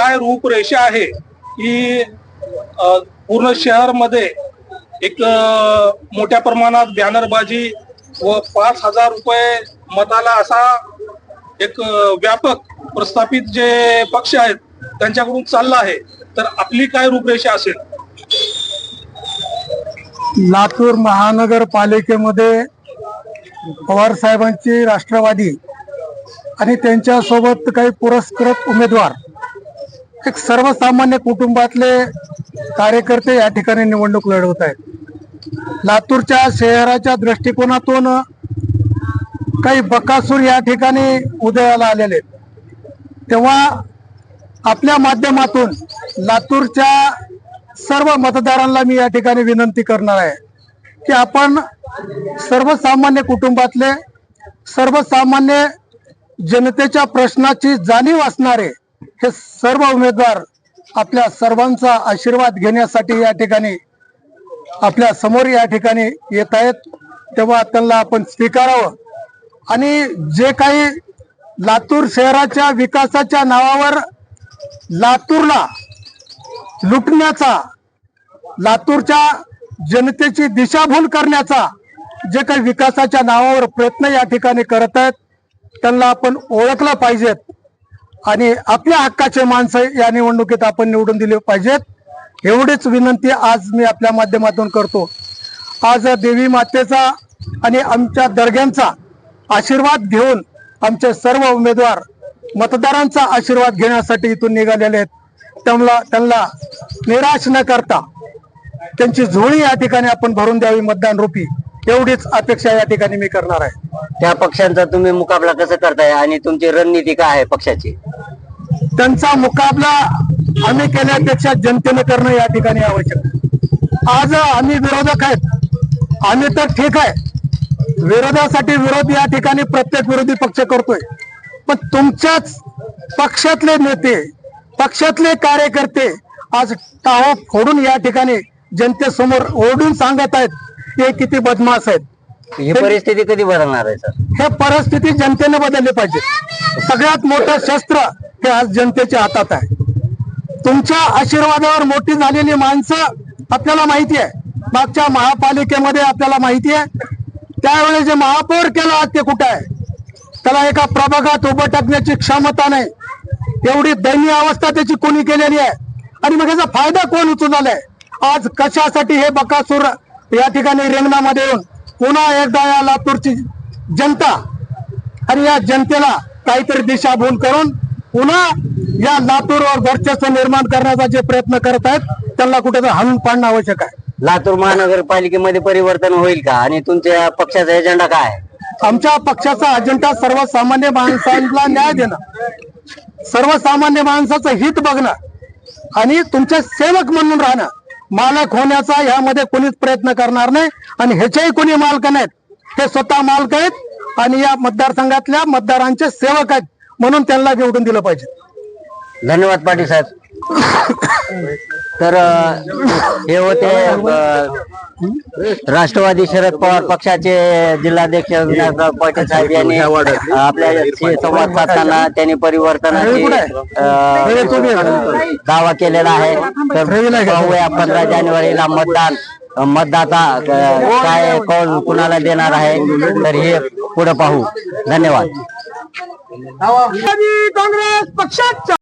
काय रूपरेषा आहे की पूर्ण शहरमध्ये एक मोठ्या प्रमाणात बॅनरबाजी व 5,000 रुपये मताला असा एक व्यापक प्रस्थापित जे पक्ष आहेत त्यांच्याकडून चालला आहे, तर आपली काय रूपरेषा असेल? लातूर महानगरपालिकेमध्ये पवार साहेबांची राष्ट्रवादी आणि त्यांच्यासोबत काही पुरस्कृत उमेदवार, एक सर्वसामान्य कुटुंबातले कार्यकर्ते या ठिकाणी निवडणूक लढवत आहेत। लातूरच्या शहराच्या दृष्टिकोनातून काही बकासूर या ठिकाणी उदयाला आलेले, तेव्हा आपल्या माध्यमातून लातूरच्या सर्व मतदारांना मी या ठिकाणी विनंती करणार आहे की आपण सर्वसामान्य कुटुंबातले, सर्वसामान्य जनतेच्या प्रश्नाची जाणीव असणारे हे सर्व उमेदवार आपल्या सर्वांचा आशीर्वाद घेण्यासाठी या ठिकाणी आपल्या समोर या ठिकाणी येत आहेत, तेव्हा त्यांना आपण स्वीकारावं आणि जे काही लातूर शहराच्या विकासाच्या नावावर लातूरला लुटण्याचा, लातूरच्या जनतेची दिशाभूल करण्याचा जे काही विकासाच्या नावावर प्रयत्न या ठिकाणी करत आहेत त्यांना आपण ओळखलं पाहिजेत आणि आपल्या हक्काचे माणसं या निवडणुकीत आपण निवडून दिले पाहिजेत, एवढीच विनंती आज मी आपल्या माध्यमातून करतो। आज देवी मातेचा आणि आमच्या दर्ग्यांचा आशीर्वाद घेऊन आमचे सर्व उमेदवार मतदारांचा आशीर्वाद घेण्यासाठी इथून निघालेले आहेत, त्यांना निराश न करता त्यांची झोळी या ठिकाणी आपण भरून द्यावी मतदान रूपी, एवढीच अपेक्षा या ठिकाणी मी करणार आहे। त्या पक्षांचा तुम्ही मुकाबला कसं करताय आणि तुमची रणनीती काय आहे पक्षाची? त्यांचा मुकाबला आम्ही केल्यापेक्षा जनतेने करणं या ठिकाणी आवश्यक आहे। आज आम्ही विरोधक आहेत, आम्ही तर ठीक आहे, विरोधासाठी विरोध या ठिकाणी प्रत्येक विरोधी पक्ष करतोय, पण तुमच्याच पक्षातले नेते, पक्षातले कार्यकर्ते आज टाहो फोडून या ठिकाणी जनतेसमोर ओरडून सांगत आहेत हे किती बदमाश आहेत। ही परिस्थिती कधी बदलणार आहे सर? हे परिस्थिती जनतेने बदलली पाहिजे। सगळ्यात मोठं शस्त्र हे आज जनतेच्या हातात आहे। तुमच्या आशीर्वादावर मोठी झालेली माणसं आपल्याला माहिती आहे, मागच्या महापालिकेमध्ये आपल्याला माहिती आहे त्यावेळेस जे महापौर केला आज ते कुठं आहे? त्याला एका प्रभागात उभं टाकण्याची क्षमता नाही, एवढी दयनीय अवस्था त्याची कोणी केलेली आहे आणि मग याचा फायदा कोण उचललाय? आज कशासाठी हे बकासूर या ठिकाणी रिंगणामध्ये येऊन पुन्हा एकदा या लातूरची जनता आणि या जनतेला काहीतरी दिशाभूल करून पुन्हा या लातूरवर वर्चस्व निर्माण करण्याचा जे प्रयत्न करत आहेत त्यांना कुठेतरी हाणून पाडणं आवश्यक आहे। लातूर महानगरपालिकेमध्ये परिवर्तन होईल का आणि तुमच्या पक्षाचा एजेंडा काय आहे? आमच्या पक्षाचा अजेंडा सर्वसामान्य माणसांना न्याय देणं, सर्वसामान्य माणसाचं हित बघणं आणि तुमचे सेवक म्हणून राहणं। मालक होण्याचा यामध्ये कोणीच प्रयत्न करणार नाही आणि ह्याचेही कोणी मालक नाहीत, हे स्वतः मालक आहेत आणि या मतदारसंघातल्या मतदारांचे सेवक आहेत, म्हणून त्यांना निवडून दिलं पाहिजे। धन्यवाद पाटील साहेब। तर हे होते राष्ट्रवादी शरद पवार पक्षाचे जिल्हाध्यक्ष विनायकराव पाटील साहेब यांनी आपल्या संवाद साधताना त्यांनी परिवर्तनाची दावा केलेला आहे। तर पाहूया 15 जानेवारीला मतदाता काय कौल कुणाला देणार आहे, तर हे पुढे पाहू। धन्यवाद। काँग्रेस पक्षाचा